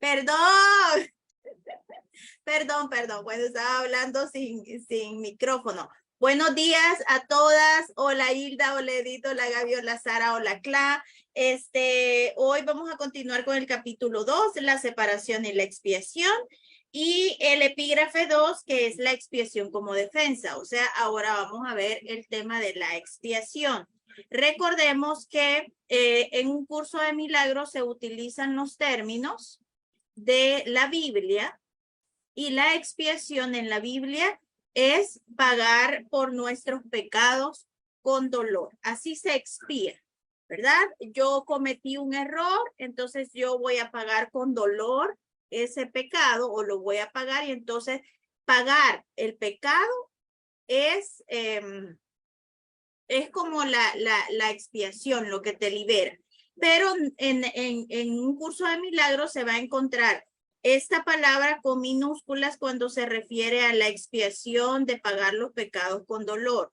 Perdón, perdón, bueno, estaba hablando sin micrófono. Buenos días a todas. Hola Hilda, hola Edith, hola Gaby, hola Sara, hola Cla. Hoy vamos a continuar con el capítulo 2, la separación y la expiación. Y el epígrafe 2, que es la expiación como defensa. O sea, ahora vamos a ver el tema de la expiación. Recordemos que en un curso de milagros se utilizan los términos de la Biblia y la expiación en la Biblia es pagar por nuestros pecados con dolor. Así se expía, ¿verdad? Yo cometí un error, entonces yo voy a pagar con dolor ese pecado o lo voy a pagar y entonces pagar el pecado es como la expiación, lo que te libera. Pero en un curso de milagros se va a encontrar esta palabra con minúsculas cuando se refiere a la expiación de pagar los pecados con dolor,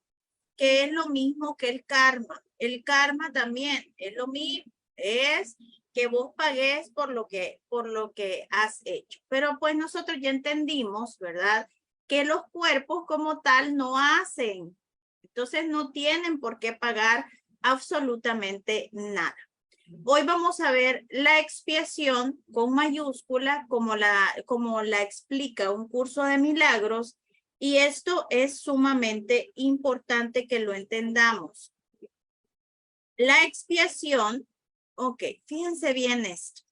que es lo mismo que el karma. El karma también es lo mismo, es que vos pagues por lo que has hecho. Pero pues nosotros ya entendimos, ¿verdad? Que los cuerpos como tal no hacen. Entonces no tienen por qué pagar absolutamente nada. Hoy vamos a ver la expiación con mayúscula como la explica un curso de milagros y esto es sumamente importante que lo entendamos. La expiación, ok, fíjense bien esto.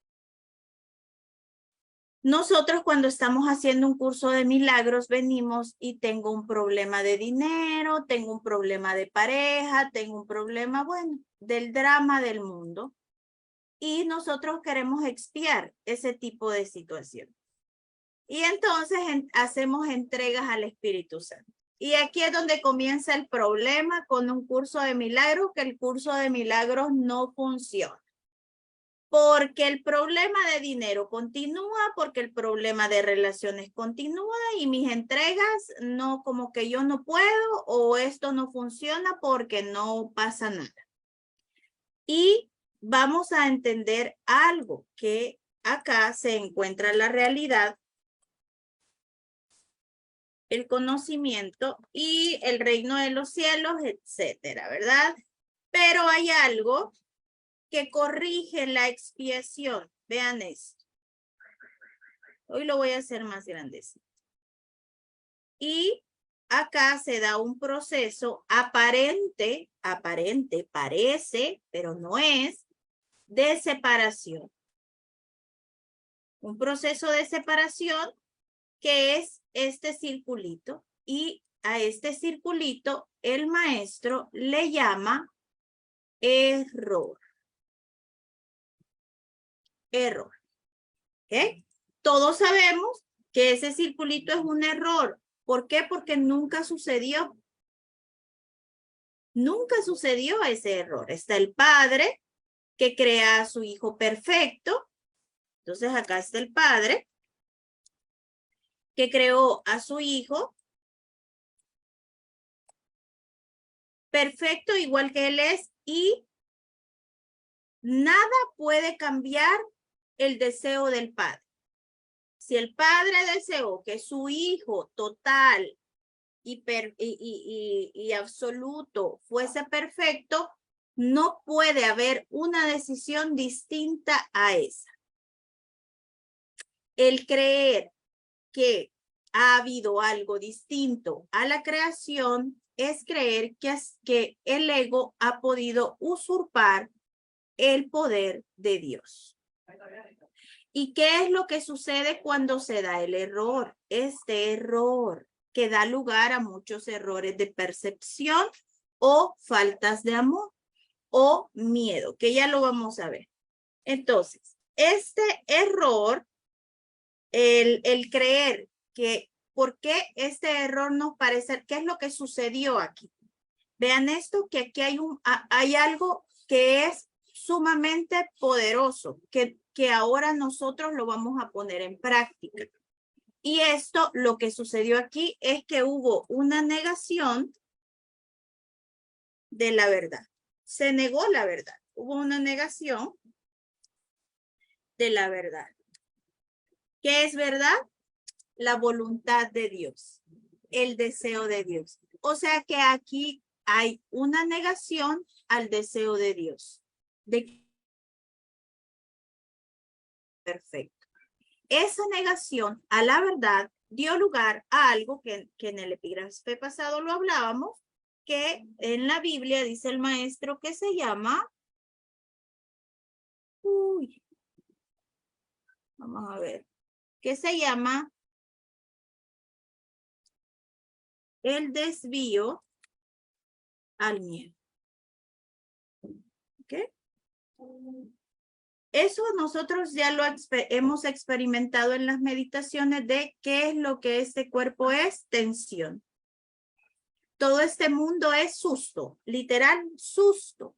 Nosotros cuando estamos haciendo un curso de milagros venimos y tengo un problema de dinero, tengo un problema de pareja, tengo un problema, bueno, del drama del mundo. Y nosotros queremos expiar ese tipo de situación. Y entonces hacemos entregas al Espíritu Santo. Y aquí es donde comienza el problema con un curso de milagros, que el curso de milagros no funciona. Porque el problema de dinero continúa, porque el problema de relaciones continúa y mis entregas no, como que yo no puedo o esto no funciona porque no pasa nada. Y vamos a entender algo que acá se encuentra la realidad, el conocimiento y el reino de los cielos, etcétera, ¿verdad? Pero hay algo que corrige la expiación. Vean esto. Hoy lo voy a hacer más grande. Y acá se da un proceso aparente, parece, pero no es, de separación. Un proceso de separación que es este circulito y a este circulito el maestro le llama error. Error. ¿Ok? Todos sabemos que ese circulito es un error. ¿Por qué? Porque nunca sucedió. Nunca sucedió ese error. Está el padre que crea a su hijo perfecto. Entonces acá está el padre que creó a su hijo perfecto igual que él es y nada puede cambiar el deseo del padre. Si el padre deseó que su hijo total y absoluto fuese perfecto, no puede haber una decisión distinta a esa. El creer que ha habido algo distinto a la creación es creer que el ego ha podido usurpar el poder de Dios. ¿Y qué es lo que sucede cuando se da el error? Este error que da lugar a muchos errores de percepción o faltas de amor o miedo, que ya lo vamos a ver. Entonces, este error, el creer que, ¿por qué este error nos parece? ¿Qué es lo que sucedió aquí? Vean esto, que aquí hay algo que es sumamente poderoso, que ahora nosotros lo vamos a poner en práctica. Y esto, lo que sucedió aquí es que hubo una negación de la verdad. Se negó la verdad. Hubo una negación de la verdad. ¿Qué es verdad? La voluntad de Dios, el deseo de Dios. O sea que aquí hay una negación al deseo de Dios. Perfecto. Esa negación a la verdad dio lugar a algo que en el epígrafe pasado lo hablábamos, que en la Biblia dice el maestro que se llama, vamos a ver, que se llama el desvío al miedo. ¿Ok? Eso nosotros ya lo hemos experimentado en las meditaciones de qué es lo que este cuerpo es, tensión. Todo este mundo es susto, literal susto.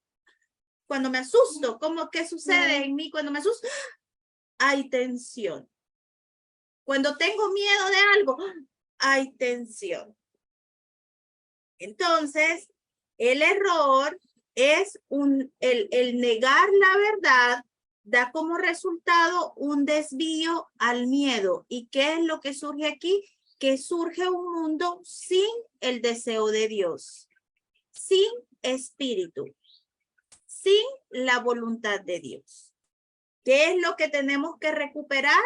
Cuando me asusto, ¿cómo que sucede en mí? Cuando me asusto, hay tensión. Cuando tengo miedo de algo, hay tensión. Entonces, el error es el negar la verdad, da como resultado un desvío al miedo. ¿Y qué es lo que surge aquí? Que surge un mundo sin el deseo de Dios, sin espíritu, sin la voluntad de Dios. ¿Qué es lo que tenemos que recuperar?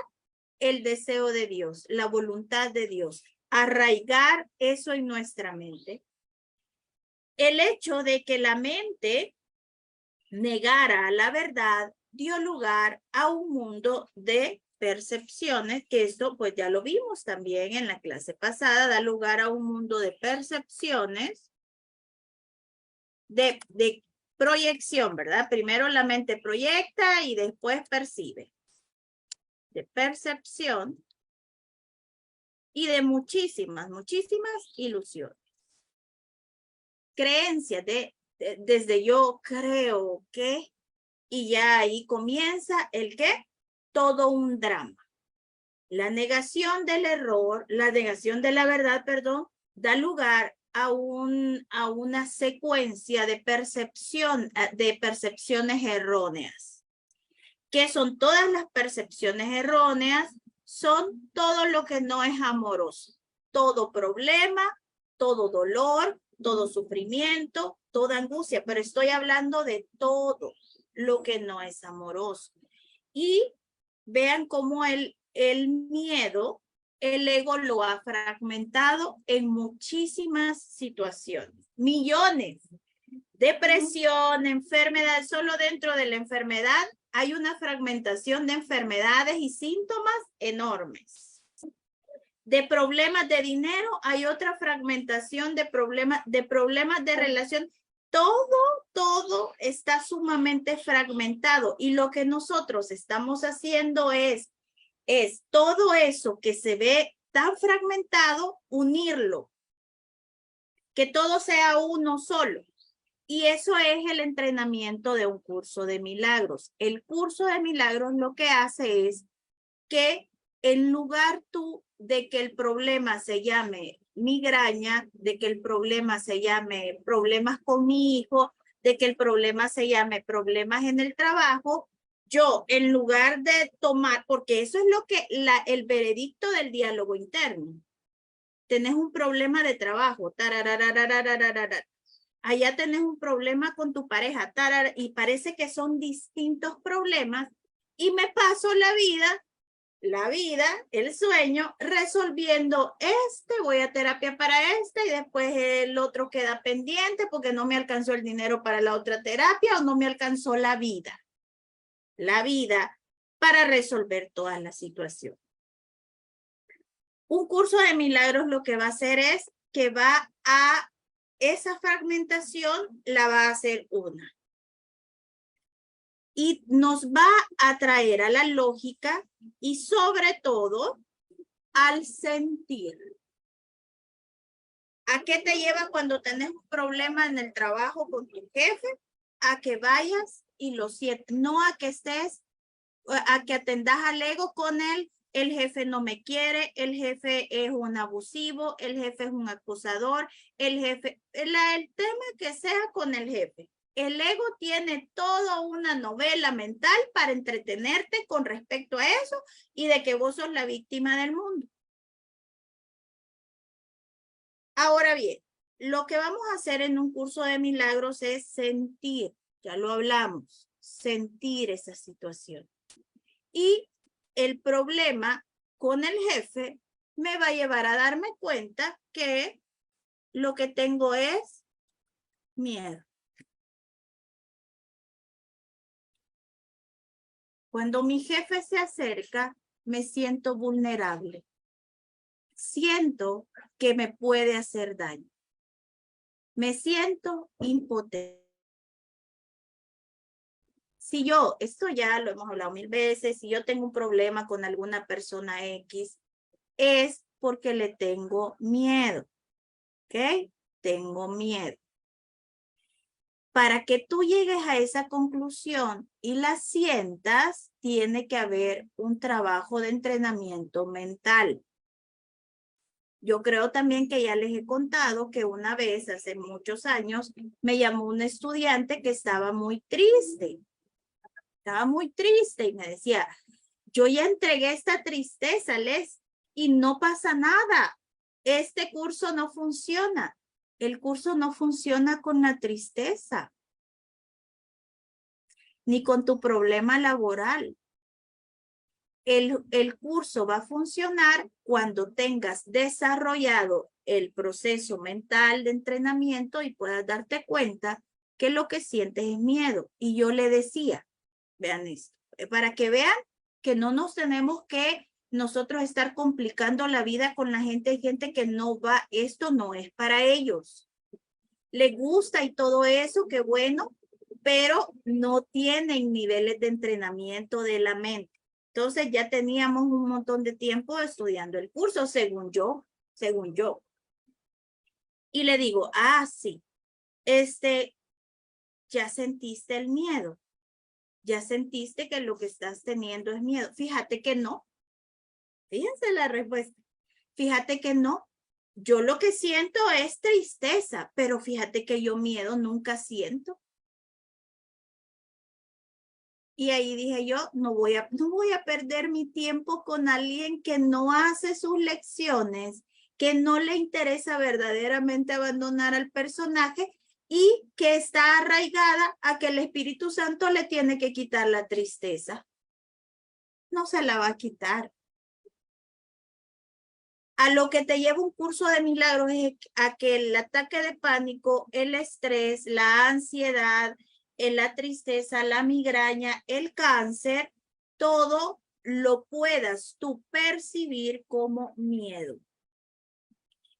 El deseo de Dios, la voluntad de Dios. Arraigar eso en nuestra mente. El hecho de que la mente negara la verdad dio lugar a un mundo de percepciones, que esto pues ya lo vimos también en la clase pasada, da lugar a un mundo de percepciones, de proyección, ¿verdad? Primero la mente proyecta y después percibe. De percepción y de muchísimas ilusiones. Creencias desde yo creo que, y ya ahí comienza el qué, todo un drama. La negación del error, la negación de la verdad, perdón, da lugar a una secuencia de percepciones erróneas. ¿Qué son todas las percepciones erróneas? Son todo lo que no es amoroso. Todo problema, todo dolor, todo sufrimiento, toda angustia, pero estoy hablando de todo lo que no es amoroso. Y vean cómo el miedo, el ego lo ha fragmentado en muchísimas situaciones, millones. Depresión, enfermedad, solo dentro de la enfermedad hay una fragmentación de enfermedades y síntomas enormes. De problemas de dinero hay otra fragmentación de problemas de relación. Todo está sumamente fragmentado y lo que nosotros estamos haciendo es todo eso que se ve tan fragmentado, unirlo, que todo sea uno solo. Y eso es el entrenamiento de un curso de milagros. El curso de milagros lo que hace es que en lugar de que el problema se llame migraña, de que el problema se llame problemas con mi hijo, de que el problema se llame problemas en el trabajo, yo en lugar de tomar, porque eso es lo que el veredicto del diálogo interno. Tenés un problema de trabajo, allá tenés un problema con tu pareja, y parece que son distintos problemas, y me paso la vida, el sueño, resolviendo voy a terapia para y después el otro queda pendiente porque no me alcanzó el dinero para la otra terapia o no me alcanzó la vida para resolver todas las situaciones. Un curso de milagros lo que va a hacer es que esa fragmentación la va a hacer una. Y nos va a traer a la lógica y sobre todo al sentir. ¿A qué te lleva cuando tenés un problema en el trabajo con tu jefe? A que vayas y lo sientas, no a que atendas al ego con él. El jefe no me quiere, el jefe es un abusivo, el jefe es un acusador, el tema que sea con el jefe. El ego tiene toda una novela mental para entretenerte con respecto a eso y de que vos sos la víctima del mundo. Ahora bien, lo que vamos a hacer en un curso de milagros es sentir, ya lo hablamos, sentir esa situación. Y el problema con el jefe me va a llevar a darme cuenta que lo que tengo es miedo. Cuando mi jefe se acerca, me siento vulnerable. Siento que me puede hacer daño. Me siento impotente. Si yo, esto ya lo hemos hablado 1000 veces, si yo tengo un problema con alguna persona X, es porque le tengo miedo. ¿Ok? Tengo miedo. Para que tú llegues a esa conclusión y la sientas, tiene que haber un trabajo de entrenamiento mental. Yo creo también que ya les he contado que una vez, hace muchos años, me llamó un estudiante que estaba muy triste. Estaba muy triste y me decía, yo ya entregué esta tristeza, Les, y no pasa nada. Este curso no funciona. El curso no funciona con la tristeza, ni con tu problema laboral. El curso va a funcionar cuando tengas desarrollado el proceso mental de entrenamiento y puedas darte cuenta que lo que sientes es miedo. Y yo le decía, vean esto, para que vean que no nos tenemos que nosotros estar complicando la vida con la gente. Hay gente que no va, esto no es para ellos. Le gusta y todo eso, qué bueno, pero no tienen niveles de entrenamiento de la mente. Entonces ya teníamos un montón de tiempo estudiando el curso, según yo. Y le digo, sí, ya sentiste el miedo. Ya sentiste que lo que estás teniendo es miedo. Fíjate que no. Fíjense la respuesta. Fíjate que no. Yo lo que siento es tristeza, pero fíjate que yo miedo nunca siento. Y ahí dije yo, no voy a perder mi tiempo con alguien que no hace sus lecciones, que no le interesa verdaderamente abandonar al personaje y que está arraigada a que el Espíritu Santo le tiene que quitar la tristeza. No se la va a quitar. A lo que te lleva un curso de milagros es a que el ataque de pánico, el estrés, la ansiedad, la tristeza, la migraña, el cáncer, todo lo puedas tú percibir como miedo.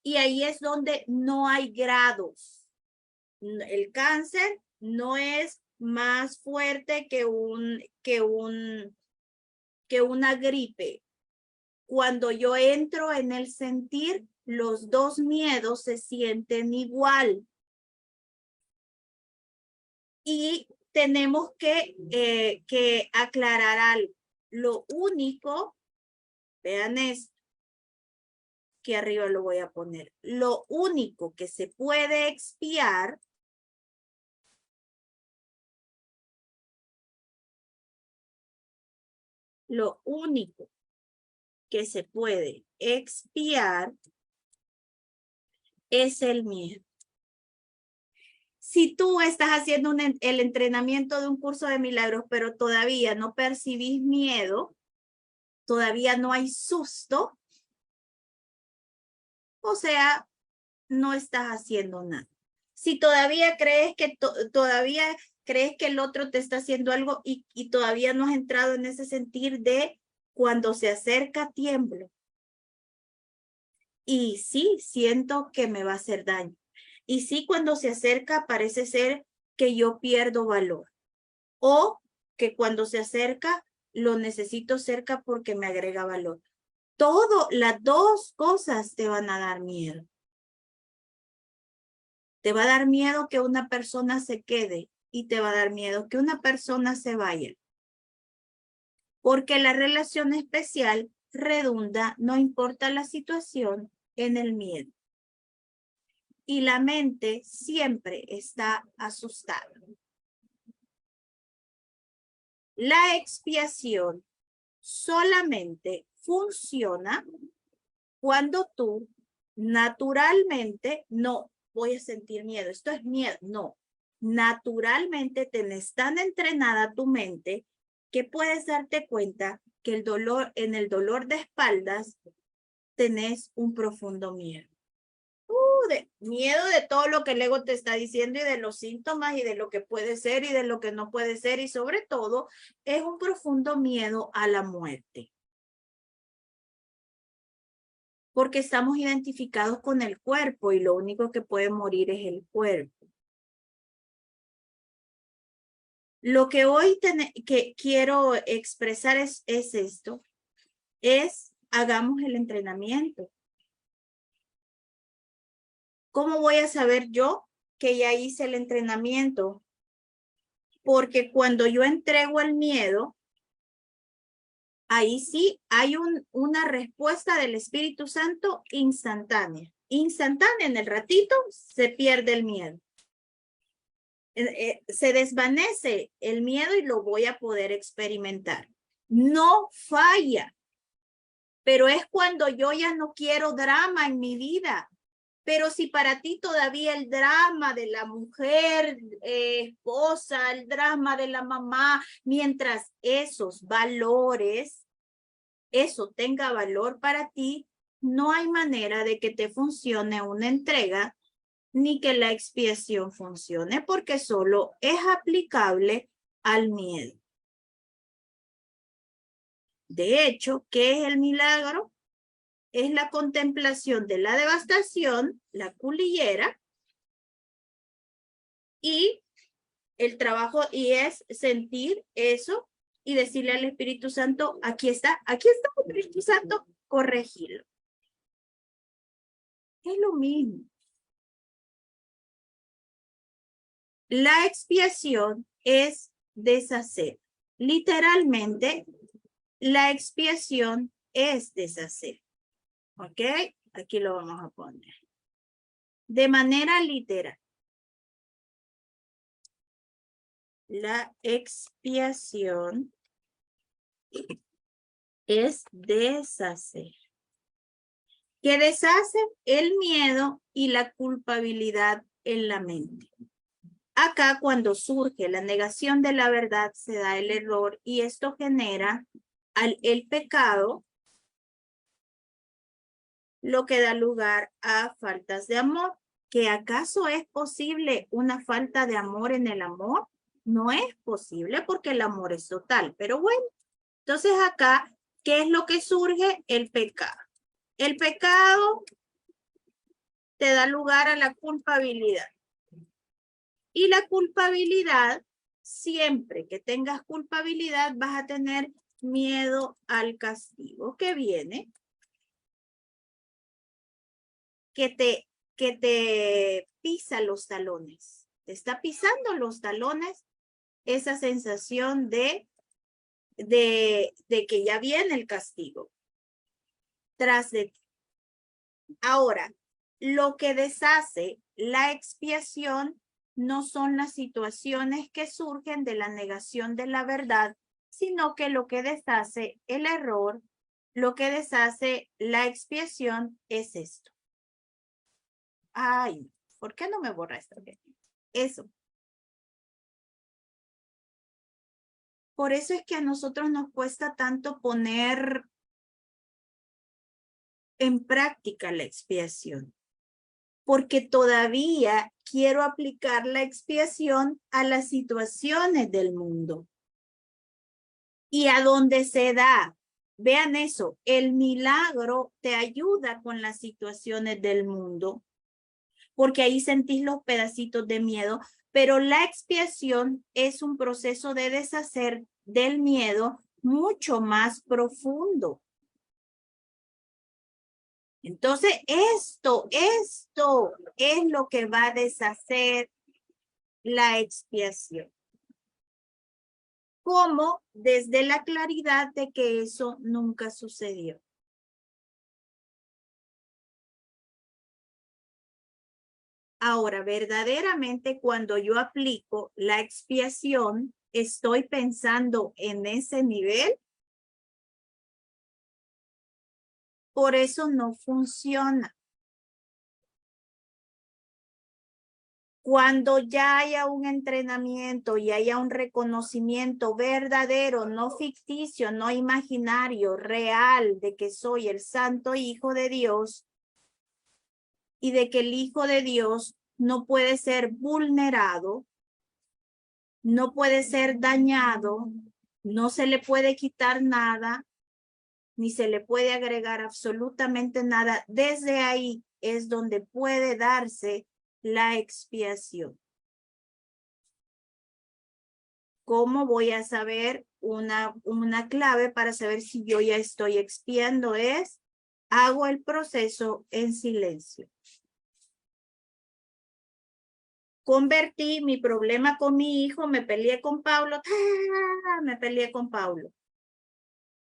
Y ahí es donde no hay grados. El cáncer no es más fuerte que una gripe. Cuando yo entro en el sentir, los dos miedos se sienten igual. Y tenemos que aclarar algo. Lo único, vean esto, que arriba lo voy a poner. Lo único que se puede expiar es el miedo. Si tú estás haciendo el entrenamiento de un curso de milagros, pero todavía no percibís miedo, todavía no hay susto, o sea, no estás haciendo nada. Si todavía crees que el otro te está haciendo algo y todavía no has entrado en ese sentir de cuando se acerca tiemblo. Y sí, siento que me va a hacer daño. Y sí, cuando se acerca parece ser que yo pierdo valor. O que cuando se acerca lo necesito cerca porque me agrega valor. Las dos cosas te van a dar miedo. Te va a dar miedo que una persona se quede y te va a dar miedo que una persona se vaya. Porque la relación especial redunda, no importa la situación, en el miedo. Y la mente siempre está asustada. La expiación solamente funciona cuando tú naturalmente no voy a sentir miedo. Esto es miedo. No. Naturalmente tenés tan entrenada tu mente que puedes darte cuenta que en el dolor de espaldas tenés un profundo miedo. Miedo de todo lo que el ego te está diciendo y de los síntomas y de lo que puede ser y de lo que no puede ser y sobre todo es un profundo miedo a la muerte. Porque estamos identificados con el cuerpo y lo único que puede morir es el cuerpo. Lo que hoy que quiero expresar es esto, hagamos el entrenamiento. ¿Cómo voy a saber yo que ya hice el entrenamiento? Porque cuando yo entrego el miedo, ahí sí hay una respuesta del Espíritu Santo instantánea. Instantánea, en el ratito se pierde el miedo. Se desvanece el miedo y lo voy a poder experimentar. No falla, pero es cuando yo ya no quiero drama en mi vida. Pero si para ti todavía el drama de la mujer, esposa, el drama de la mamá, mientras esos valores, eso tenga valor para ti, no hay manera de que te funcione una entrega ni que la expiación funcione porque solo es aplicable al miedo. De hecho, ¿qué es el milagro? Es la contemplación de la devastación, la culillera, y el trabajo, y es sentir eso y decirle al Espíritu Santo, aquí está, Espíritu Santo, corregirlo. Es lo mismo. La expiación es deshacer. Literalmente, la expiación es deshacer. ¿Ok? Aquí lo vamos a poner. De manera literal. La expiación es deshacer. Que deshace el miedo y la culpabilidad en la mente. Acá cuando surge la negación de la verdad se da el error y esto genera el pecado, lo que da lugar a faltas de amor. ¿Que acaso es posible una falta de amor en el amor? No es posible porque el amor es total, pero bueno. Entonces acá, ¿qué es lo que surge? El pecado. El pecado te da lugar a la culpabilidad. Y la culpabilidad, siempre que tengas culpabilidad, vas a tener miedo al castigo que viene, que te pisa los talones. Te está pisando los talones esa sensación de que ya viene el castigo tras de ti. Ahora, lo que deshace la expiación no son las situaciones que surgen de la negación de la verdad, sino que lo que deshace el error, lo que deshace la expiación es esto. Ay, ¿por qué no me borra esto? Eso. Por eso es que a nosotros nos cuesta tanto poner en práctica la expiación, porque todavía quiero aplicar la expiación a las situaciones del mundo. Y a donde se da, vean eso, el milagro te ayuda con las situaciones del mundo, porque ahí sentís los pedacitos de miedo, pero la expiación es un proceso de deshacer del miedo mucho más profundo. Entonces, esto es lo que va a deshacer la expiación. ¿Cómo? Desde la claridad de que eso nunca sucedió. Ahora, verdaderamente, cuando yo aplico la expiación, estoy pensando en ese nivel, por eso no funciona. Cuando ya haya un entrenamiento y haya un reconocimiento verdadero, no ficticio, no imaginario, real, de que soy el santo hijo de Dios y de que el hijo de Dios no puede ser vulnerado, no puede ser dañado, no se le puede quitar nada, ni se le puede agregar absolutamente nada. Desde ahí es donde puede darse la expiación. ¿Cómo voy a saber una clave para saber si yo ya estoy expiando? Es, hago el proceso en silencio. Convertí mi problema con mi hijo, me peleé con Pablo, me peleé con Pablo.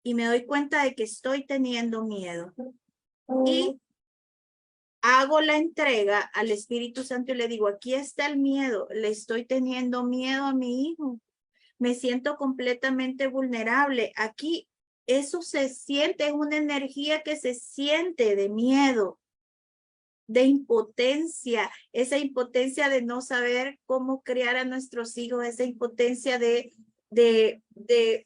Y me doy cuenta de que estoy teniendo miedo. Y hago la entrega al Espíritu Santo y le digo, aquí está el miedo, le estoy teniendo miedo a mi hijo. Me siento completamente vulnerable. Aquí eso se siente, es una energía que se siente de miedo, de impotencia, esa impotencia de no saber cómo criar a nuestros hijos, esa impotencia de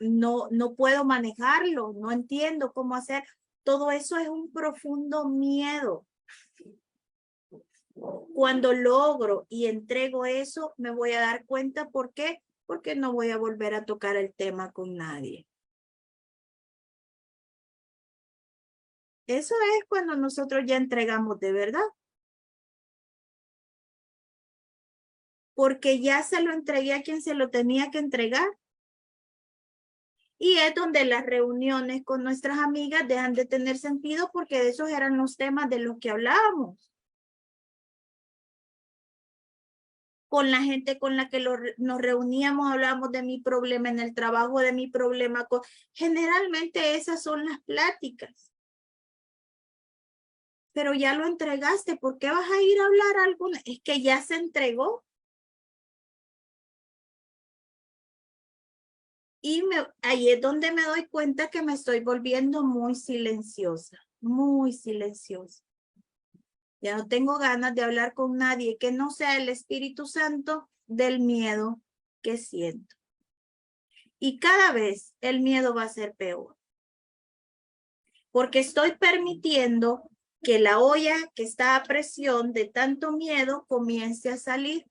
no puedo manejarlo, no entiendo cómo hacer. Todo eso es un profundo miedo. Cuando logro y entrego eso, me voy a dar cuenta por qué, porque no voy a volver a tocar el tema con nadie. Eso es cuando nosotros ya entregamos de verdad. Porque ya se lo entregué a quien se lo tenía que entregar. Y es donde las reuniones con nuestras amigas dejan de tener sentido porque de esos eran los temas de los que hablábamos. Con la gente con la que nos reuníamos, hablábamos de mi problema en el trabajo, de mi problema con... Generalmente esas son las pláticas. Pero ya lo entregaste, ¿por qué vas a ir a hablar alguna? Es que ya se entregó. Y ahí es donde me doy cuenta que me estoy volviendo muy silenciosa, muy silenciosa. Ya no tengo ganas de hablar con nadie que no sea el Espíritu Santo del miedo que siento. Y cada vez el miedo va a ser peor. Porque estoy permitiendo que la olla que está a presión de tanto miedo comience a salir.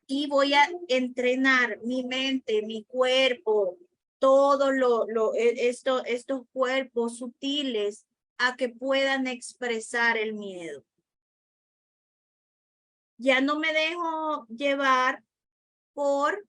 Y voy a entrenar mi mente, mi cuerpo, todo estos cuerpos sutiles a que puedan expresar el miedo. Ya no me dejo llevar por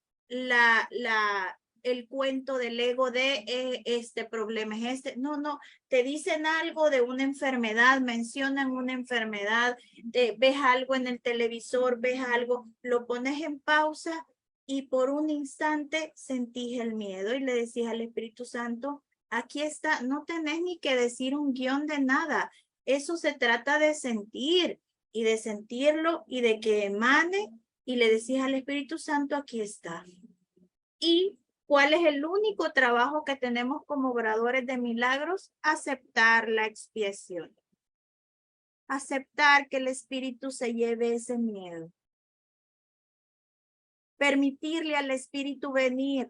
el cuento del ego de este problema es este. No, no, te dicen algo de una enfermedad, mencionan una enfermedad, ves algo en el televisor, ves algo, lo pones en pausa y por un instante sentís el miedo y le decís al Espíritu Santo, aquí está, no tenés ni que decir un guión de nada. Eso se trata de sentir y de sentirlo y de que emane y le decís al Espíritu Santo, aquí está. ¿Y cuál es el único trabajo que tenemos como obradores de milagros? Aceptar la expiación. Aceptar que el Espíritu se lleve ese miedo. Permitirle al Espíritu venir,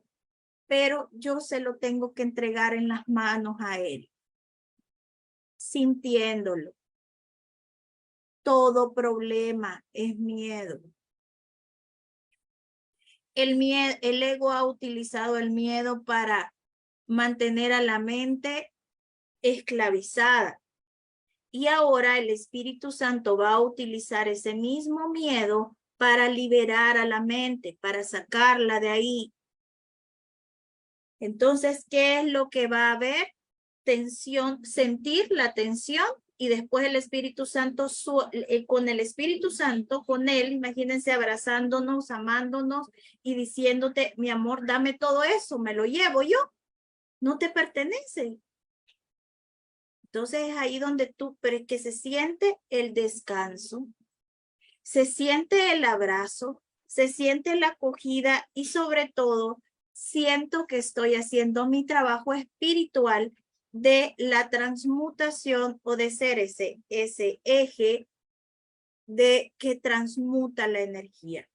pero yo se lo tengo que entregar en las manos a Él. Sintiéndolo. Todo problema es miedo. El ego ha utilizado el miedo para mantener a la mente esclavizada. Y ahora el Espíritu Santo va a utilizar ese mismo miedo para liberar a la mente, para sacarla de ahí. Entonces, ¿qué es lo que va a haber? Tensión, sentir la tensión y después el Espíritu Santo, con el Espíritu Santo, con él, imagínense abrazándonos, amándonos y diciéndote, mi amor, dame todo eso, me lo llevo yo, no te pertenece. Entonces es ahí donde pero es que se siente el descanso, se siente el abrazo, se siente la acogida y sobre todo siento que estoy haciendo mi trabajo espiritual de la transmutación o de ser ese eje de que transmuta la energía.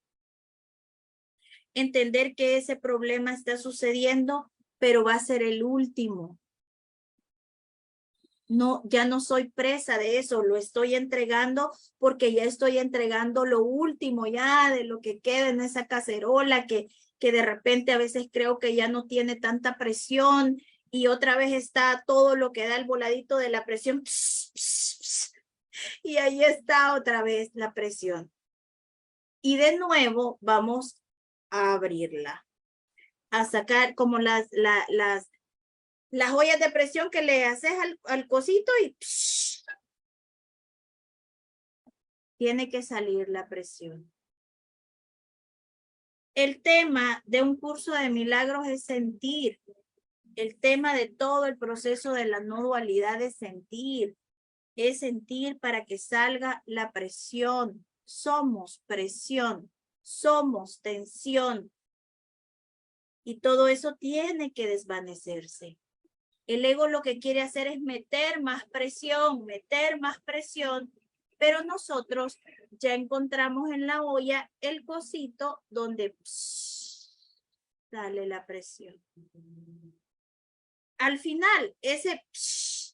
Entender que ese problema está sucediendo, pero va a ser el último. No, ya no soy presa de eso, lo estoy entregando porque ya estoy entregando lo último ya de lo que queda en esa cacerola que de repente a veces creo que ya no tiene tanta presión y otra vez está todo lo que da el voladito de la presión. Y ahí está otra vez la presión. Y de nuevo vamos a abrirla, a sacar como las ollas de presión que le haces al cosito y tiene que salir la presión. El tema de un curso de milagros es sentir. El tema de todo el proceso de la no dualidad es sentir. Es sentir para que salga la presión. Somos presión, somos tensión. Y todo eso tiene que desvanecerse. El ego lo que quiere hacer es meter más presión, pero nosotros ya encontramos en la olla el cosito donde sale la presión. Al final, ese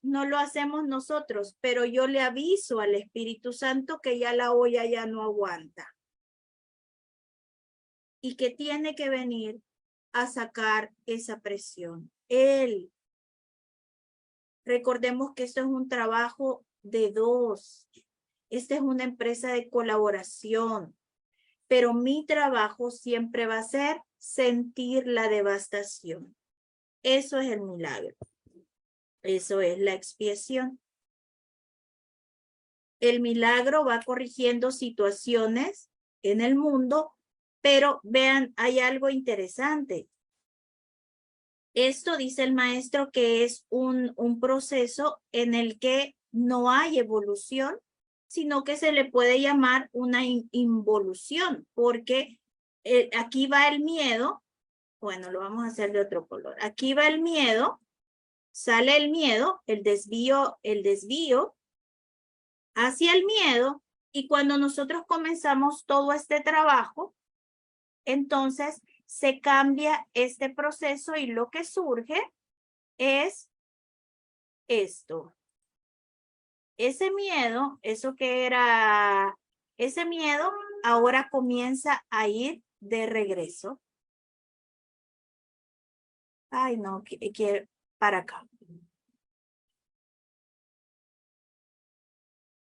no lo hacemos nosotros, pero yo le aviso al Espíritu Santo que ya la olla ya no aguanta. Y que tiene que venir a sacar esa presión. Él. Recordemos que esto es un trabajo de dos. Esta es una empresa de colaboración. Pero mi trabajo siempre va a ser sentir la devastación. Eso es el milagro. Eso es la expiación. El milagro va corrigiendo situaciones en el mundo, pero vean, hay algo interesante. Esto dice el maestro que es un proceso en el que no hay evolución, sino que se le puede llamar una involución, porque aquí va el miedo. Bueno, lo vamos a hacer de otro color. Aquí va el miedo, sale el miedo, el desvío hacia el miedo, y cuando nosotros comenzamos todo este trabajo, entonces se cambia este proceso y lo que surge es esto. Ese miedo, eso que era ese miedo, ahora comienza a ir de regreso. Ay, no, quiero para acá.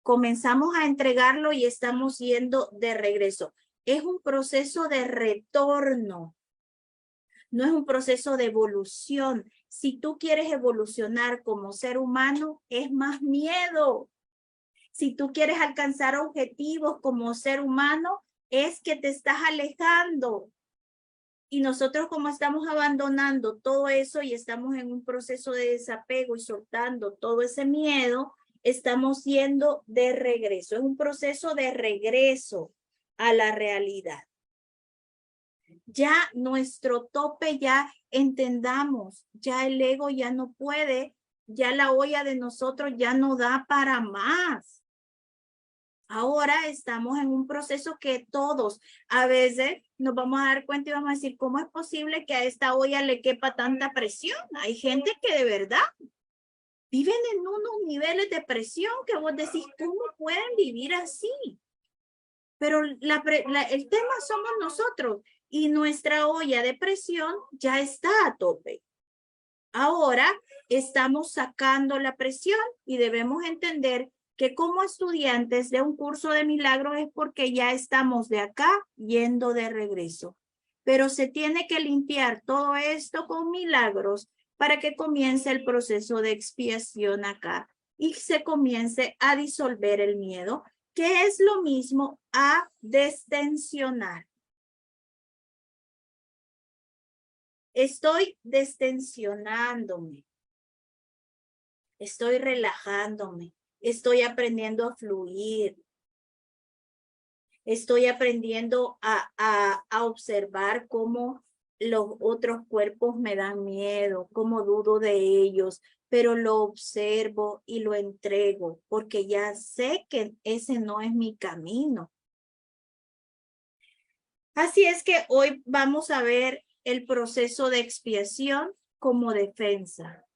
Comenzamos a entregarlo y estamos yendo de regreso. Es un proceso de retorno. No es un proceso de evolución. Si tú quieres evolucionar como ser humano, es más miedo. Si tú quieres alcanzar objetivos como ser humano, es que te estás alejando. Y nosotros como estamos abandonando todo eso y estamos en un proceso de desapego y soltando todo ese miedo, estamos yendo de regreso. Es un proceso de regreso a la realidad. Ya nuestro tope, ya entendamos, ya el ego ya no puede, ya la olla de nosotros ya no da para más. Ahora estamos en un proceso que todos a veces nos vamos a dar cuenta y vamos a decir, ¿cómo es posible que a esta olla le quepa tanta presión? Hay gente que de verdad viven en unos niveles de presión que vos decís, ¿cómo pueden vivir así? Pero el tema somos nosotros y nuestra olla de presión ya está a tope. Ahora estamos sacando la presión y debemos entender que como estudiantes de un curso de milagros es porque ya estamos de acá yendo de regreso. Pero se tiene que limpiar todo esto con milagros para que comience el proceso de expiación acá y se comience a disolver el miedo, que es lo mismo a destensionar. Estoy destensionándome. Estoy relajándome. Estoy aprendiendo a fluir. Estoy aprendiendo a observar cómo los otros cuerpos me dan miedo, cómo dudo de ellos, pero lo observo y lo entrego porque ya sé que ese no es mi camino. Así es que hoy vamos a ver el proceso de expiación como defensa.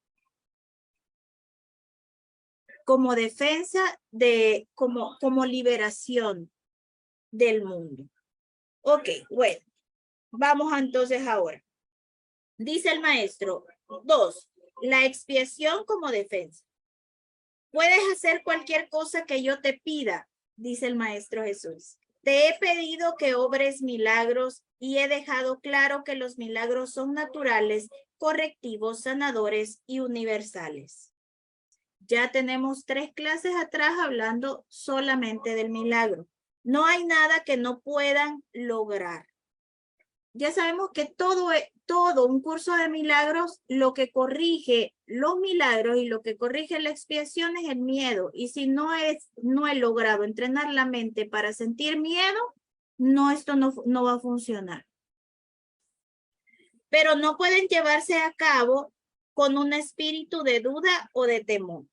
Como defensa como liberación del mundo. Ok, bueno, vamos entonces ahora. Dice el maestro, 2, la expiación como defensa. Puedes hacer cualquier cosa que yo te pida, dice el maestro Jesús. Te he pedido que obres milagros y he dejado claro que los milagros son naturales, correctivos, sanadores y universales. Ya tenemos 3 clases atrás hablando solamente del milagro. No hay nada que no puedan lograr. Ya sabemos que todo un curso de milagros, lo que corrige los milagros y lo que corrige la expiación es el miedo. Y si no he logrado entrenar la mente para sentir miedo, esto no va a funcionar. Pero no pueden llevarse a cabo con un espíritu de duda o de temor.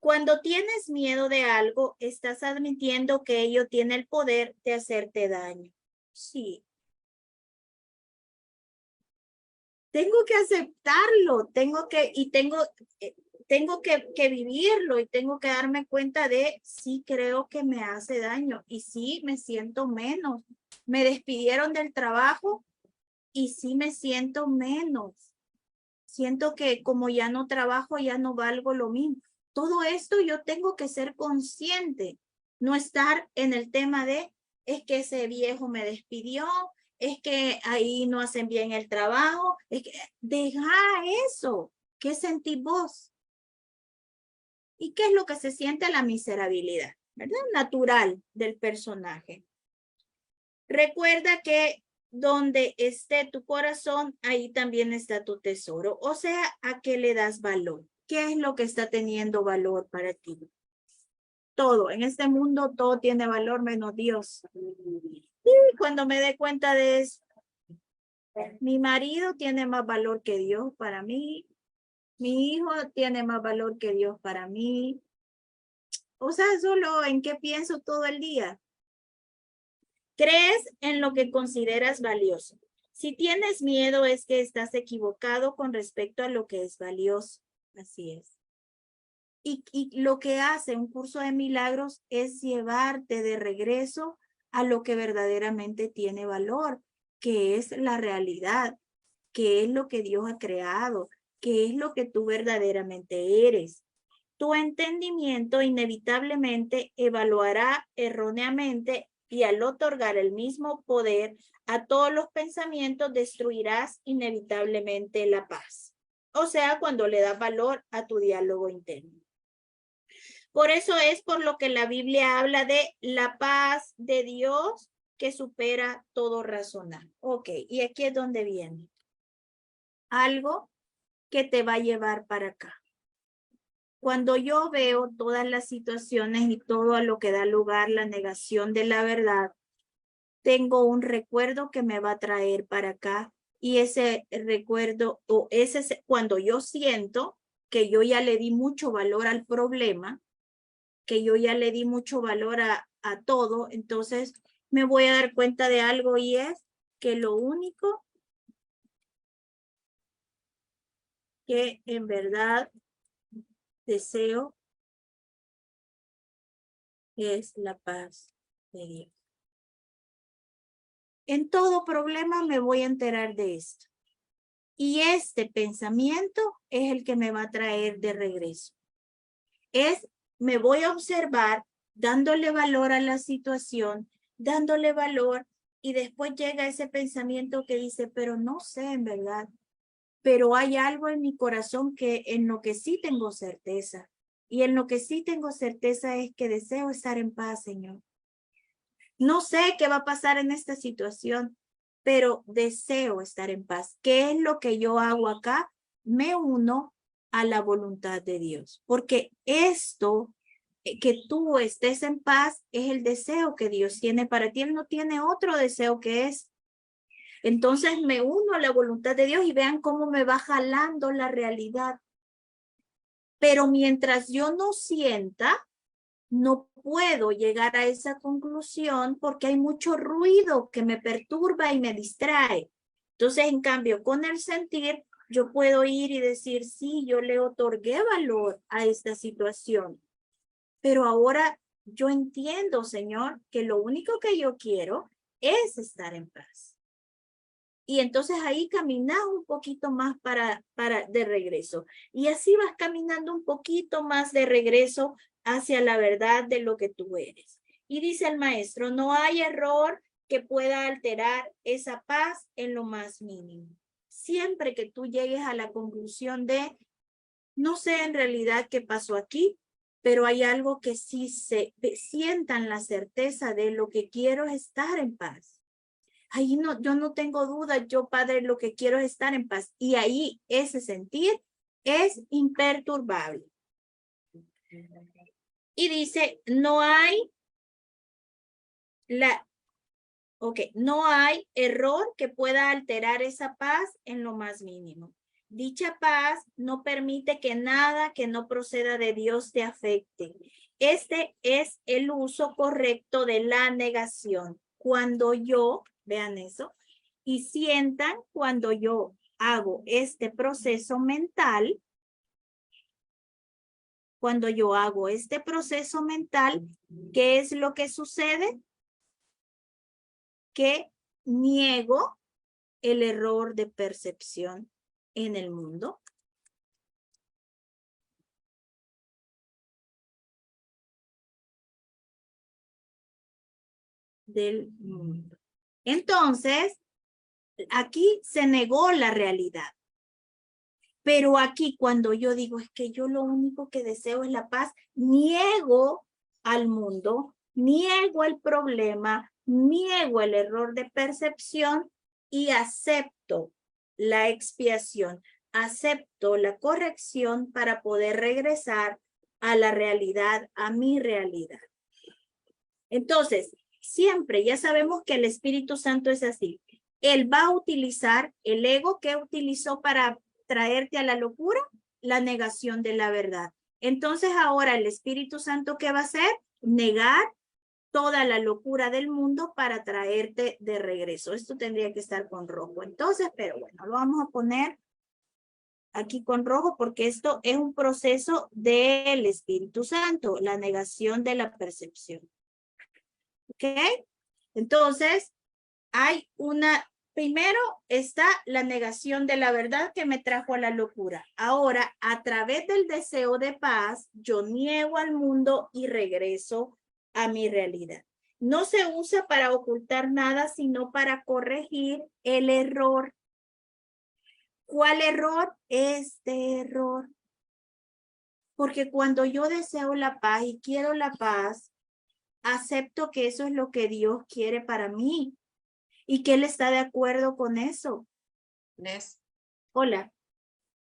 Cuando tienes miedo de algo, estás admitiendo que ello tiene el poder de hacerte daño. Sí. Tengo que aceptarlo, tengo que vivirlo y tengo que darme cuenta de sí creo que me hace daño y sí me siento menos. Me despidieron del trabajo y sí me siento menos. Siento que como ya no trabajo, ya no valgo lo mismo. Todo esto yo tengo que ser consciente, no estar en el tema de es que ese viejo me despidió, es que ahí no hacen bien el trabajo, es que deja eso. ¿Qué sentís vos? ¿Y qué es lo que se siente? La miserabilidad, ¿verdad? Natural del personaje. Recuerda que donde esté tu corazón, ahí también está tu tesoro. O sea, ¿a qué le das valor? ¿Qué es lo que está teniendo valor para ti? Todo, en este mundo todo tiene valor menos Dios. Y cuando me dé cuenta de eso, mi marido tiene más valor que Dios para mí. Mi hijo tiene más valor que Dios para mí. O sea, solo en qué pienso todo el día. Crees en lo que consideras valioso. Si tienes miedo es que estás equivocado con respecto a lo que es valioso. Así es. Y lo que hace un curso de milagros es llevarte de regreso a lo que verdaderamente tiene valor, que es la realidad, que es lo que Dios ha creado, que es lo que tú verdaderamente eres. Tu entendimiento inevitablemente evaluará erróneamente y al otorgar el mismo poder a todos los pensamientos destruirás inevitablemente la paz. O sea, cuando le das valor a tu diálogo interno. Por eso es por lo que la Biblia habla de la paz de Dios que supera todo razonar. Ok, y aquí es donde viene algo que te va a llevar para acá. Cuando yo veo todas las situaciones y todo a lo que da lugar la negación de la verdad, tengo un recuerdo que me va a traer para acá y ese recuerdo o ese cuando yo siento que yo ya le di mucho valor al problema, que yo ya le di mucho valor a todo, entonces me voy a dar cuenta de algo y es que lo único que en verdad deseo es la paz de Dios. En todo problema me voy a enterar de esto. Y este pensamiento es el que me va a traer de regreso. Me voy a observar dándole valor a la situación, dándole valor y después llega ese pensamiento que dice, pero no sé en verdad, pero hay algo en mi corazón que en lo que sí tengo certeza. Y en lo que sí tengo certeza es que deseo estar en paz, Señor. No sé qué va a pasar en esta situación, pero deseo estar en paz. ¿Qué es lo que yo hago acá? Me uno a la voluntad de Dios, porque esto que tú estés en paz es el deseo que Dios tiene para ti. Él no tiene otro deseo que es. Entonces me uno a la voluntad de Dios y vean cómo me va jalando la realidad. Pero mientras yo no sienta, no puedo llegar a esa conclusión porque hay mucho ruido que me perturba y me distrae. Entonces, en cambio, con el sentir, yo puedo ir y decir, sí, yo le otorgué valor a esta situación. Pero ahora yo entiendo, Señor, que lo único que yo quiero es estar en paz. Y entonces ahí caminas un poquito más de regreso. Y así vas caminando un poquito más de regreso hacia la verdad de lo que tú eres. Y dice el maestro, no hay error que pueda alterar esa paz en lo más mínimo. Siempre que tú llegues a la conclusión de, no sé en realidad qué pasó aquí, pero hay algo que sí se sientan la certeza de lo que quiero es estar en paz. Ahí no, yo no tengo duda, yo Padre lo que quiero es estar en paz. Y ahí ese sentir es imperturbable. Y dice, no hay no hay error que pueda alterar esa paz en lo más mínimo. Dicha paz no permite que nada que no proceda de Dios te afecte. Este es el uso correcto de la negación. Cuando yo, vean eso, y sientan cuando yo hago este proceso mental, cuando yo hago este proceso mental, ¿qué es lo que sucede? Que niego el error de percepción en el mundo. Del mundo. Entonces, aquí se negó la realidad. Pero aquí cuando yo digo es que yo lo único que deseo es la paz, niego al mundo, niego el problema, niego el error de percepción y acepto la expiación, acepto la corrección para poder regresar a la realidad, a mi realidad. Entonces, siempre ya sabemos que el Espíritu Santo es así. Él va a utilizar el ego que utilizó para traerte a la locura, la negación de la verdad. Entonces ahora el Espíritu Santo, ¿qué va a hacer? Negar toda la locura del mundo para traerte de regreso. Esto tendría que estar con rojo. Entonces, pero bueno, lo vamos a poner aquí con rojo porque esto es un proceso del Espíritu Santo, la negación de la percepción. ¿Ok? Entonces, hay primero está la negación de la verdad que me trajo a la locura. Ahora, a través del deseo de paz, yo niego al mundo y regreso a mi realidad. No se usa para ocultar nada, sino para corregir el error. ¿Cuál error? Este error. Porque cuando yo deseo la paz y quiero la paz, acepto que eso es lo que Dios quiere para mí y que Él está de acuerdo con eso. Nes, Hola.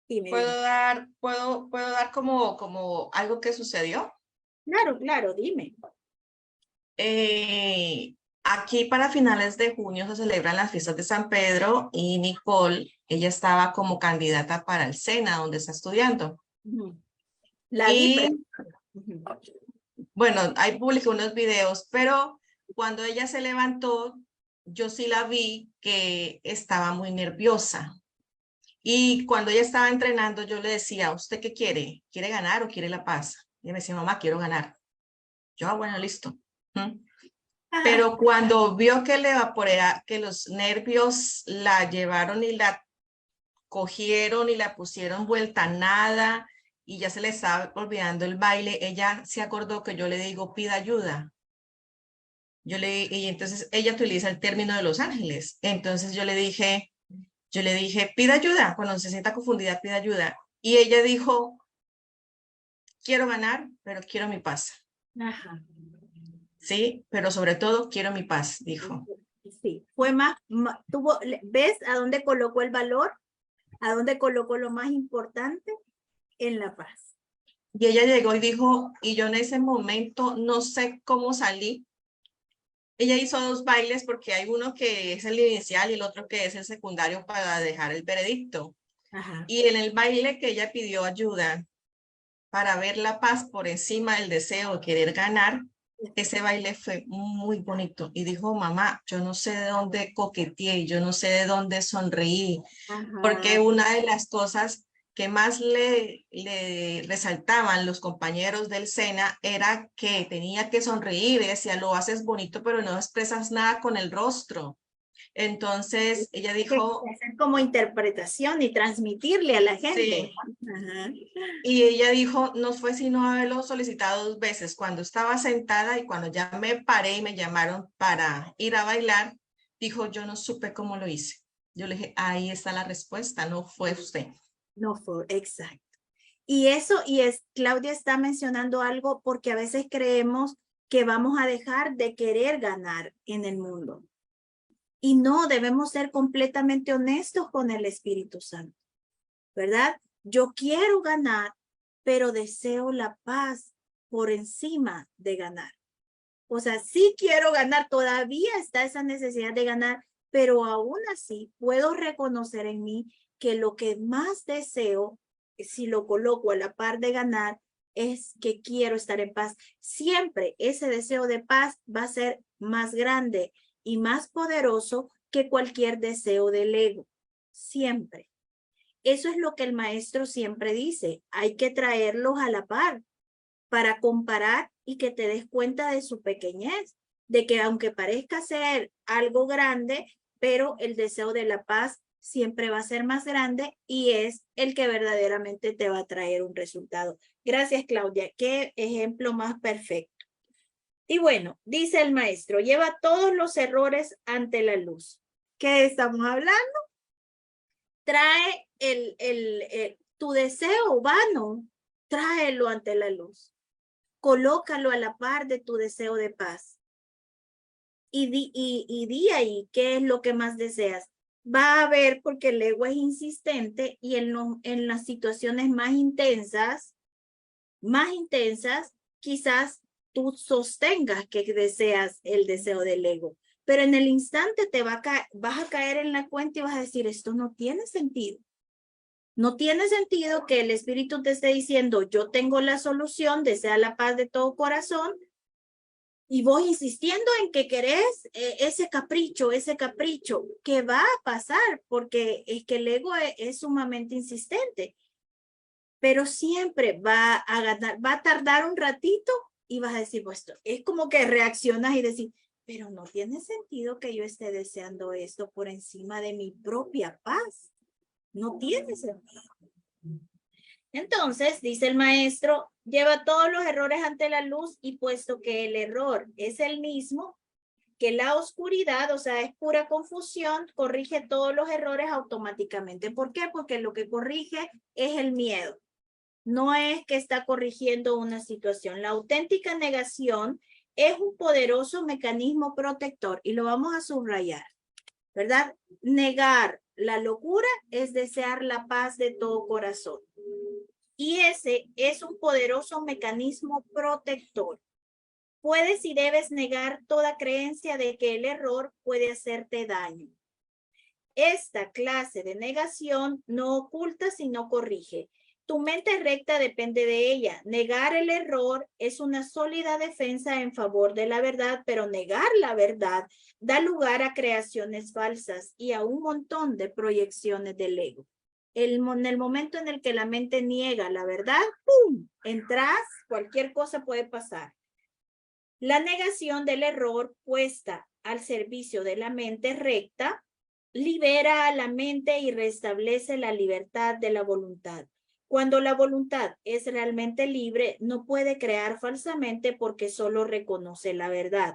Dime. ¿puedo dar como algo que sucedió? Claro, dime. Aquí para finales de junio se celebran las fiestas de San Pedro y Nicole, ella estaba como candidata para el SENA, donde está estudiando. La vi. Y bueno, ahí publiqué unos videos, pero cuando ella se levantó, yo sí la vi que estaba muy nerviosa. Y cuando ella estaba entrenando, yo le decía, ¿usted qué quiere? ¿Quiere ganar o quiere la paz? Y ella me decía, mamá, quiero ganar. Yo, bueno, listo. Pero cuando vio que que los nervios la llevaron y la cogieron y la pusieron vuelta a nada y ya se le estaba olvidando el baile, ella se acordó que yo le digo, pida ayuda. Y entonces ella utiliza el término de los ángeles. Entonces yo le dije, pida ayuda. Cuando se sienta confundida, pida ayuda. Y ella dijo, quiero ganar, pero quiero mi paz. Ajá. Sí, pero sobre todo quiero mi paz, dijo. Sí, fue ¿ves a dónde colocó el valor? ¿A dónde colocó lo más importante? En la paz. Y ella llegó y dijo, y yo en ese momento no sé cómo salí. Ella hizo 2 bailes porque hay uno que es el inicial y el otro que es el secundario para dejar el veredicto. Ajá. Y en el baile que ella pidió ayuda para ver la paz por encima del deseo de querer ganar, ese baile fue muy bonito. Y dijo, mamá, yo no sé de dónde coqueteé, yo no sé de dónde sonreí, porque Ajá. una de las cosas que más le resaltaban los compañeros del SENA era que tenía que sonreír, y decía, lo haces bonito, pero no expresas nada con el rostro. Entonces ella Que dijo, hacer como interpretación y transmitirle a la gente. sí, Ajá. y ella dijo, no fue sino haberlo solicitado 2 veces, cuando estaba sentada y cuando ya me paré y me llamaron para ir a bailar, dijo, yo no supe cómo lo hice. Yo le dije, ahí está la respuesta, no fue usted. No fue, exacto. Y eso, Claudia está mencionando algo porque a veces creemos que vamos a dejar de querer ganar en el mundo. Y no, debemos ser completamente honestos con el Espíritu Santo, ¿verdad? Yo quiero ganar, pero deseo la paz por encima de ganar. O sea, sí quiero ganar, todavía está esa necesidad de ganar, pero aún así puedo reconocer en mí que lo que más deseo, si lo coloco a la par de ganar, es que quiero estar en paz. Siempre ese deseo de paz va a ser más grande y más poderoso que cualquier deseo del ego. Siempre. Eso es lo que el maestro siempre dice. Hay que traerlos a la par para comparar y que te des cuenta de su pequeñez, de que aunque parezca ser algo grande, pero el deseo de la paz siempre va a ser más grande y es el que verdaderamente te va a traer un resultado. Gracias, Claudia. Qué ejemplo más perfecto. Y bueno, dice el maestro, lleva todos los errores ante la luz. ¿Qué estamos hablando? Trae tu deseo vano, tráelo ante la luz. Colócalo a la par de tu deseo de paz. Y di ahí qué es lo que más deseas. Va a haber, porque el ego es insistente y en las situaciones más intensas, quizás tú sostengas que deseas el deseo del ego. Pero en el instante vas a caer en la cuenta y vas a decir, esto no tiene sentido. No tiene sentido que el espíritu te esté diciendo, yo tengo la solución, desea la paz de todo corazón, y vos insistiendo en que querés ese capricho, que va a pasar, porque es que el ego es sumamente insistente, pero siempre va a ganar, va a tardar un ratito y vas a decir, pues es como que reaccionas y decir, pero no tiene sentido que yo esté deseando esto por encima de mi propia paz. No tiene sentido. Entonces, dice el maestro, lleva todos los errores ante la luz y puesto que el error es el mismo que la oscuridad, o sea, es pura confusión, corrige todos los errores automáticamente. ¿Por qué? Porque lo que corrige es el miedo. No es que está corrigiendo una situación. La auténtica negación es un poderoso mecanismo protector y lo vamos a subrayar, ¿verdad? Negar la locura es desear la paz de todo corazón. Y ese es un poderoso mecanismo protector. Puedes y debes negar toda creencia de que el error puede hacerte daño. Esta clase de negación no oculta sino corrige. Tu mente recta depende de ella. Negar el error es una sólida defensa en favor de la verdad, pero negar la verdad da lugar a creaciones falsas y a un montón de proyecciones del ego. En el momento en el que la mente niega la verdad, ¡pum! Entras, cualquier cosa puede pasar. La negación del error puesta al servicio de la mente recta libera a la mente y restablece la libertad de la voluntad. Cuando la voluntad es realmente libre, no puede crear falsamente porque solo reconoce la verdad.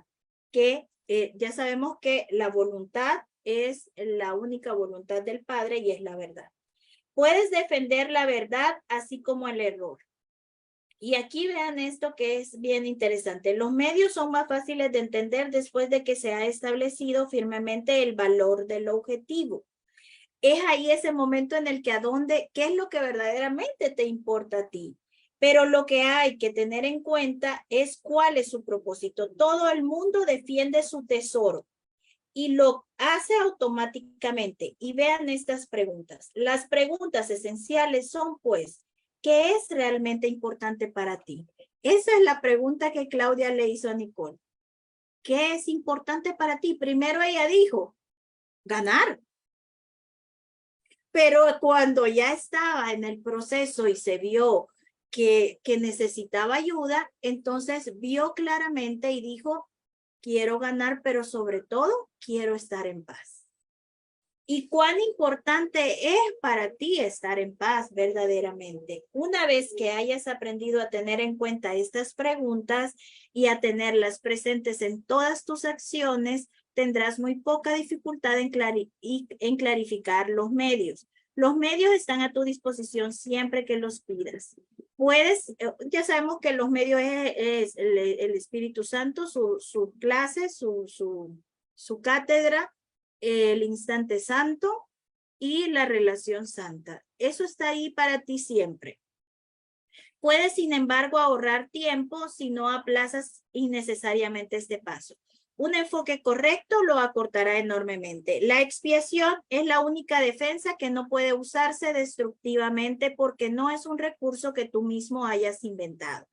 Que ya sabemos que la voluntad es la única voluntad del Padre y es la verdad. Puedes defender la verdad así como el error. Y aquí vean esto que es bien interesante. Los medios son más fáciles de entender después de que se ha establecido firmemente el valor del objetivo. Es ahí ese momento en el que qué es lo que verdaderamente te importa a ti. Pero lo que hay que tener en cuenta es cuál es su propósito. Todo el mundo defiende su tesoro y lo hace automáticamente. Y vean estas preguntas. Las preguntas esenciales son, pues, ¿qué es realmente importante para ti? Esa es la pregunta que Claudia le hizo a Nicole. ¿Qué es importante para ti? Primero ella dijo, ganar. Pero cuando ya estaba en el proceso y se vio que necesitaba ayuda, entonces vio claramente y dijo, quiero ganar, pero sobre todo quiero estar en paz. ¿Y cuán importante es para ti estar en paz verdaderamente? Una vez que hayas aprendido a tener en cuenta estas preguntas y a tenerlas presentes en todas tus acciones, tendrás muy poca dificultad en clarificar los medios. Los medios están a tu disposición siempre que los pidas. Puedes, ya sabemos que los medios es el Espíritu Santo, su clase, su cátedra, el instante santo y la relación santa. Eso está ahí para ti siempre. Puedes, sin embargo, ahorrar tiempo si no aplazas innecesariamente este paso. Un enfoque correcto lo acortará enormemente. La expiación es la única defensa que no puede usarse destructivamente porque no es un recurso que tú mismo hayas inventado.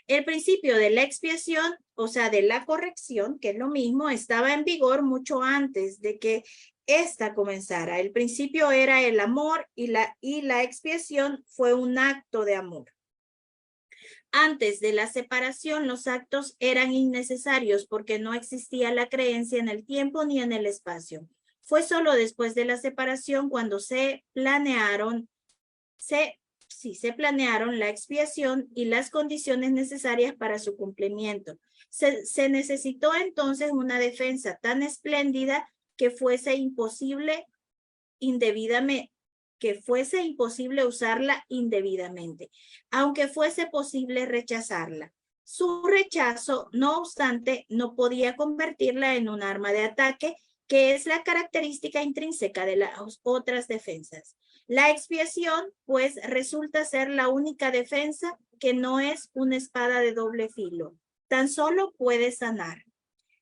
El principio de la expiación, o sea, de la corrección, que es lo mismo, estaba en vigor mucho antes de que esta comenzara. El principio era el amor y la expiación fue un acto de amor. Antes de la separación, los actos eran innecesarios porque no existía la creencia en el tiempo ni en el espacio. Fue solo después de la separación cuando se planearon la expiación y las condiciones necesarias para su cumplimiento. Se necesitó entonces una defensa tan espléndida que fuese imposible usarla indebidamente, aunque fuese posible rechazarla. Su rechazo, no obstante, no podía convertirla en un arma de ataque, que es la característica intrínseca de las otras defensas. La expiación, pues, resulta ser la única defensa que no es una espada de doble filo. Tan solo puede sanar.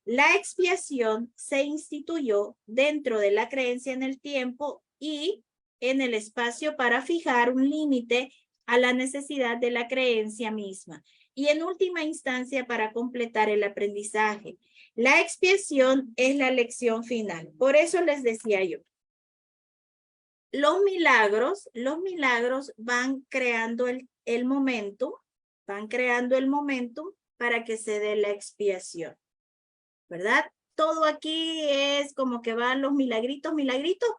La expiación se instituyó dentro de la creencia en el tiempo y en el espacio para fijar un límite a la necesidad de la creencia misma y en última instancia para completar el aprendizaje. La expiación es la lección final. Por eso les decía yo, los milagros van creando el momentum para que se dé la expiación, ¿verdad? Todo aquí es como que van los milagritos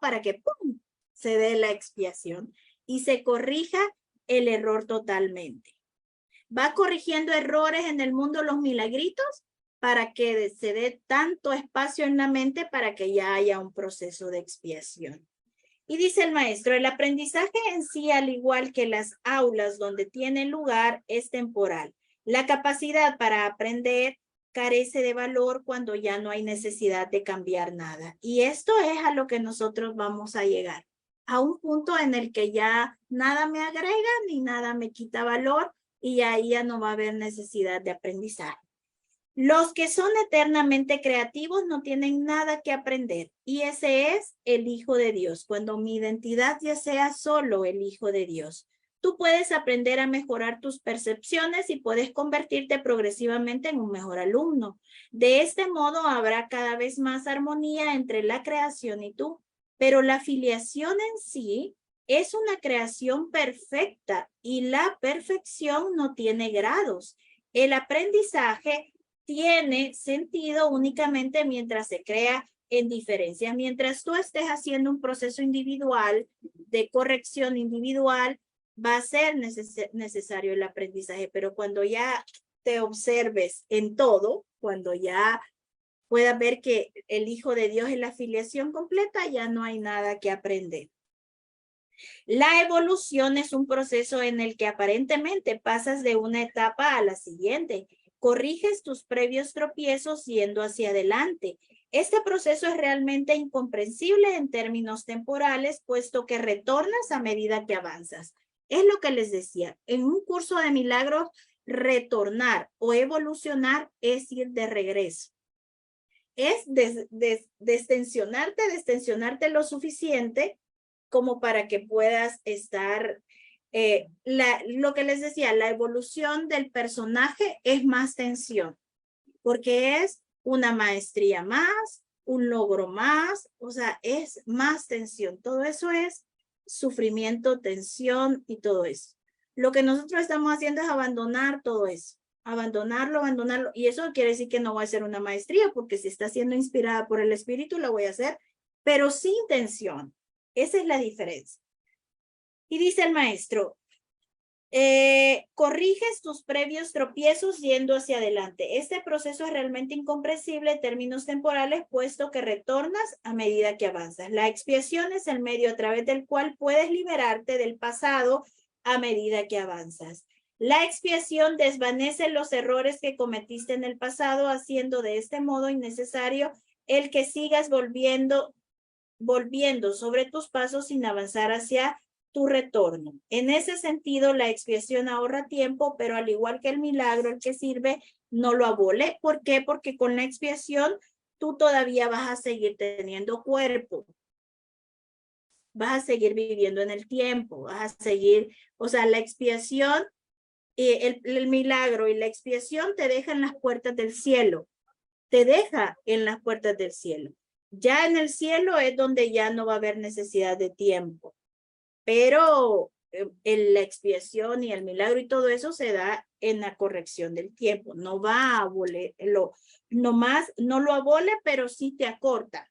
para que ¡pum!, se dé la expiación y se corrija el error totalmente. Va corrigiendo errores en el mundo los milagritos para que se dé tanto espacio en la mente para que ya haya un proceso de expiación. Y dice el maestro, el aprendizaje en sí, al igual que las aulas donde tiene lugar, es temporal. La capacidad para aprender carece de valor cuando ya no hay necesidad de cambiar nada. Y esto es a lo que nosotros vamos a llegar, a un punto en el que ya nada me agrega ni nada me quita valor y ahí ya no va a haber necesidad de aprendizaje. Los que son eternamente creativos no tienen nada que aprender y ese es el Hijo de Dios. Cuando mi identidad ya sea solo el Hijo de Dios, tú puedes aprender a mejorar tus percepciones y puedes convertirte progresivamente en un mejor alumno. De este modo habrá cada vez más armonía entre la creación y tú, pero la filiación en sí es una creación perfecta y la perfección no tiene grados. El aprendizaje tiene sentido únicamente mientras se crea en diferencias. Mientras tú estés haciendo un proceso individual de corrección individual, va a ser necesario el aprendizaje, pero cuando ya te observes en todo, cuando ya puedas ver que el Hijo de Dios es la filiación completa, ya no hay nada que aprender. La evolución es un proceso en el que aparentemente pasas de una etapa a la siguiente. Corriges tus previos tropiezos yendo hacia adelante. Este proceso es realmente incomprensible en términos temporales, puesto que retornas a medida que avanzas. Es lo que les decía. En un curso de milagros, retornar o evolucionar es ir de regreso. Es destensionarte lo suficiente como para que puedas estar, lo que les decía, la evolución del personaje es más tensión, porque es una maestría más, un logro más, o sea, es más tensión. Todo eso es sufrimiento, tensión y todo eso. Lo que nosotros estamos haciendo es abandonar todo eso. Abandonarlo. Y eso quiere decir que no va a ser una maestría, porque si está siendo inspirada por el espíritu, la voy a hacer, pero sin tensión. Esa es la diferencia. Y dice el maestro, corriges tus previos tropiezos yendo hacia adelante. Este proceso es realmente incomprensible en términos temporales, puesto que retornas a medida que avanzas. La expiación es el medio a través del cual puedes liberarte del pasado a medida que avanzas. La expiación desvanece los errores que cometiste en el pasado, haciendo de este modo innecesario el que sigas volviendo sobre tus pasos sin avanzar hacia tu retorno. En ese sentido, la expiación ahorra tiempo, pero al igual que el milagro, el que sirve no lo abole. ¿Por qué? Porque con la expiación tú todavía vas a seguir teniendo cuerpo. Vas a seguir viviendo en el tiempo, vas a seguir, o sea, la expiación, el milagro y la expiación te dejan las puertas del cielo. Te deja en las puertas del cielo. Ya en el cielo es donde ya no va a haber necesidad de tiempo. Pero la expiación y el milagro y todo eso se da en la corrección del tiempo. No va a abolir, no lo abole, pero sí te acorta.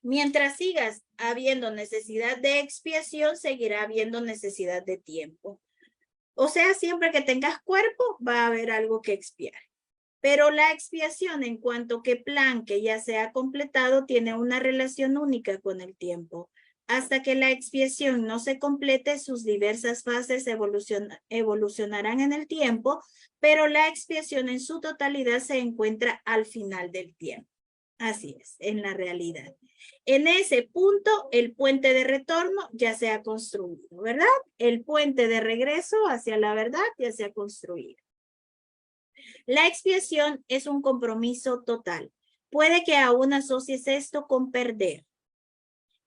Mientras sigas habiendo necesidad de expiación, seguirá habiendo necesidad de tiempo. O sea, siempre que tengas cuerpo, va a haber algo que expiar. Pero la expiación, en cuanto que plan que ya se ha completado, tiene una relación única con el tiempo. Hasta que la expiación no se complete, sus diversas fases evolucionarán en el tiempo, pero la expiación en su totalidad se encuentra al final del tiempo. Así es, en la realidad. En ese punto, el puente de retorno ya se ha construido, ¿verdad? El puente de regreso hacia la verdad ya se ha construido. La expiación es un compromiso total. Puede que aún asocies esto con perder.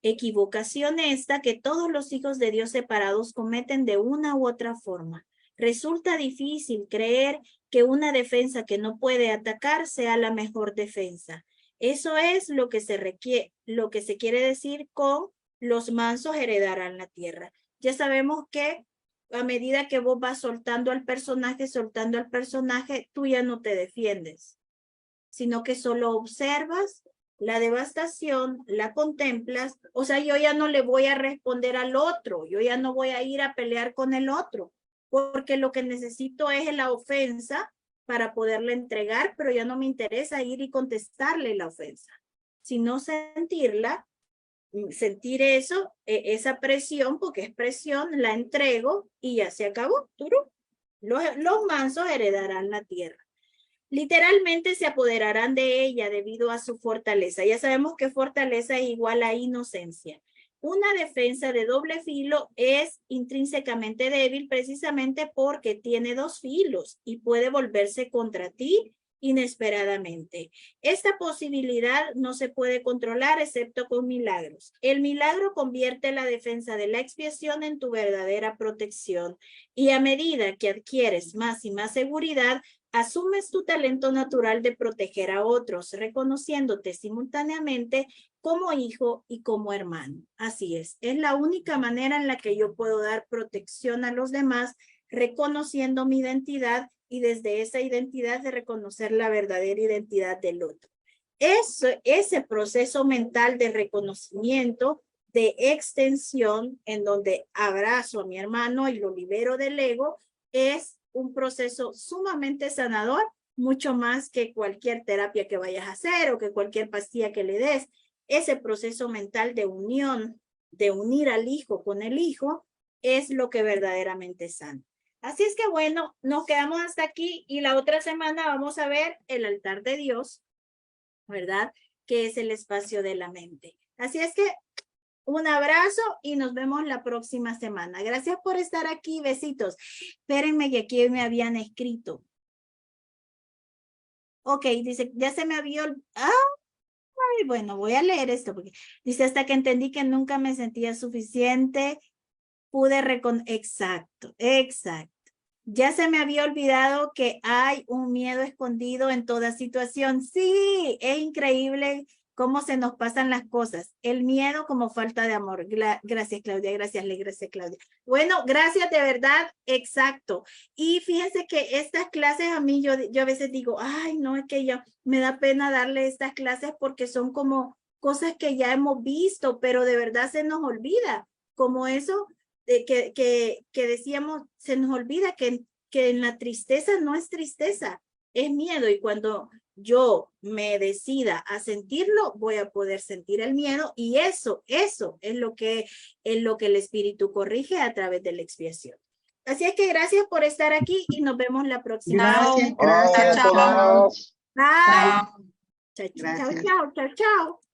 Equivocación esta que todos los hijos de Dios separados cometen de una u otra forma. Resulta difícil creer que una defensa que no puede atacar sea la mejor defensa. Eso es lo que se requiere, lo que se quiere decir con los mansos heredarán la tierra. Ya sabemos que a medida que vos vas soltando al personaje, tú ya no te defiendes, sino que solo observas la devastación, la contemplas. O sea, yo ya no le voy a responder al otro, yo ya no voy a ir a pelear con el otro, porque lo que necesito es la ofensa para poderle entregar, pero ya no me interesa ir y contestarle la ofensa, sino sentir eso, esa presión, porque es presión, la entrego y ya se acabó. Los mansos heredarán la tierra. Literalmente se apoderarán de ella debido a su fortaleza. Ya sabemos que fortaleza es igual a inocencia. Una defensa de doble filo es intrínsecamente débil precisamente porque tiene dos filos y puede volverse contra ti inesperadamente. Esta posibilidad no se puede controlar excepto con milagros. El milagro convierte la defensa de la expiación en tu verdadera protección y a medida que adquieres más y más seguridad, asumes tu talento natural de proteger a otros, reconociéndote simultáneamente como hijo y como hermano. Así es la única manera en la que yo puedo dar protección a los demás, reconociendo mi identidad y desde esa identidad de reconocer la verdadera identidad del otro. Ese proceso mental de reconocimiento, de extensión, en donde abrazo a mi hermano y lo libero del ego, es un proceso sumamente sanador, mucho más que cualquier terapia que vayas a hacer o que cualquier pastilla que le des. Ese proceso mental de unión, de unir al hijo con el hijo, es lo que verdaderamente sana. Así es que bueno, nos quedamos hasta aquí y la otra semana vamos a ver el altar de Dios, ¿verdad? Que es el espacio de la mente. Así es que Un abrazo y nos vemos la próxima semana. Gracias por estar aquí. Besitos. Espérenme que aquí me habían escrito. Ok, dice, ya se me había... Ay, bueno, voy a leer esto porque dice, hasta que entendí que nunca me sentía suficiente, pude exacto. Ya se me había olvidado que hay un miedo escondido en toda situación. Sí, es increíble cómo se nos pasan las cosas. El miedo como falta de amor. Gracias, Claudia. Gracias, gracias, Claudia. Bueno, gracias de verdad. Exacto. Y fíjense que estas clases a mí, yo a veces digo, ay, no, es que yo me da pena darle estas clases porque son como cosas que ya hemos visto, pero de verdad se nos olvida. Como eso que decíamos, se nos olvida que en la tristeza no es tristeza, es miedo. Y cuando yo me decida a sentirlo, voy a poder sentir el miedo. Y eso es lo que el espíritu corrige a través de la expiación. Así es que gracias por estar aquí y nos vemos la próxima. Gracias, Chao. gracias a Chao. todos. Bye. Chao. Chao, Gracias. chao, chao, chao.